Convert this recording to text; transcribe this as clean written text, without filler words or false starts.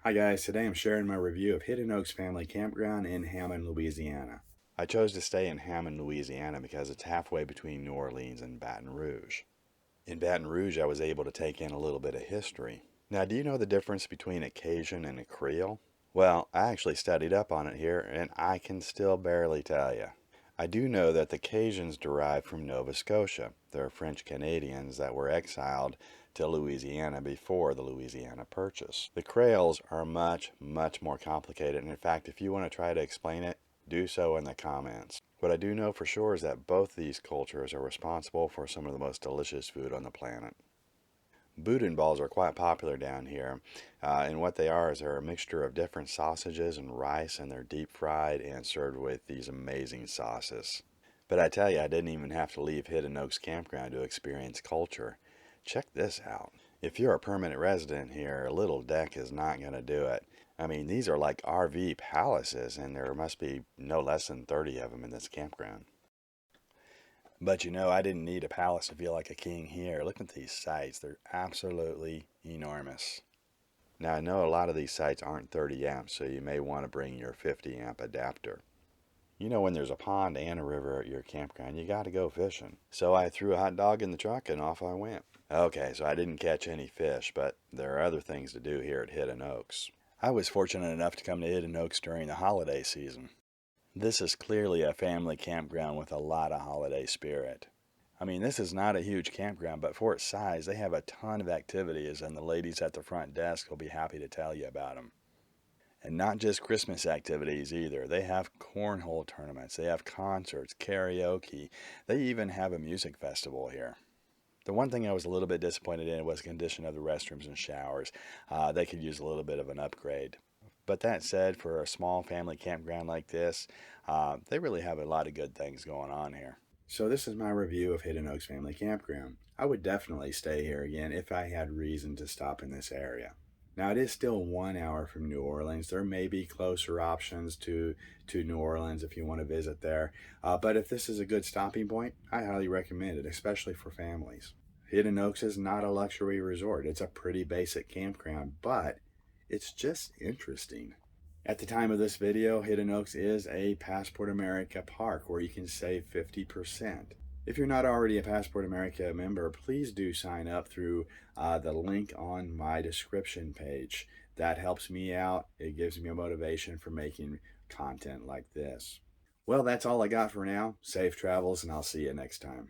Hi guys, today I'm sharing my review of Hidden Oaks Family Campground in Hammond, Louisiana. I chose to stay in Hammond, Louisiana because it's halfway between New Orleans and Baton Rouge. In Baton Rouge, I was able to take in a little bit of history. Now, do you know the difference between a Cajun and a Creole? Well, I actually studied up on it here, and I can still barely tell you. I do know that the Cajuns derived from Nova Scotia. They're French Canadians that were exiled to Louisiana before the Louisiana Purchase. The Creoles are much, much more complicated, and in fact, if you want to try to explain it, do so in the comments. What I do know for sure is that both these cultures are responsible for some of the most delicious food on the planet. Boudin balls are quite popular down here, and what they are is they're a mixture of different sausages and rice, and they're deep fried and served with these amazing sauces. But I tell you, I didn't even have to leave Hidden Oaks Campground to experience culture. Check this out. If you're a permanent resident here, a little deck is not going to do it. I mean, these are like RV palaces, and there must be no less than 30 of them in this campground. But I didn't need a palace to feel like a king here. Look at these sites. They're absolutely enormous. Now, I know a lot of these sites aren't 30 amps, so you may want to bring your 50 amp adapter. When there's a pond and a river at your campground, you got to go fishing. So I threw a hot dog in the truck and off I went. Okay, so I didn't catch any fish, but there are other things to do here at Hidden Oaks. I was fortunate enough to come to Hidden Oaks during the holiday season. This is clearly a family campground with a lot of holiday spirit. I mean, this is not a huge campground, but for its size, they have a ton of activities, and the ladies at the front desk will be happy to tell you about them. And not just Christmas activities either. They have cornhole tournaments, they have concerts, karaoke, they even have a music festival here. The one thing I was a little bit disappointed in was the condition of the restrooms and showers. They could use a little bit of an upgrade. But that said, for a small family campground like this, they really have a lot of good things going on here. So this is my review of Hidden Oaks Family Campground. I would definitely stay here again if I had reason to stop in this area. Now it is still 1 hour from New Orleans. There may be closer options to New Orleans if you want to visit there. But if this is a good stopping point, I highly recommend it, especially for families. Hidden Oaks is not a luxury resort. It's a pretty basic campground, but it's just interesting. At the time of this video, Hidden Oaks is a Passport America park where you can save 50%. If you're not already a Passport America member, please do sign up through the link on my description page. That helps me out. It gives me a motivation for making content like this. Well, that's all I got for now. Safe travels, and I'll see you next time.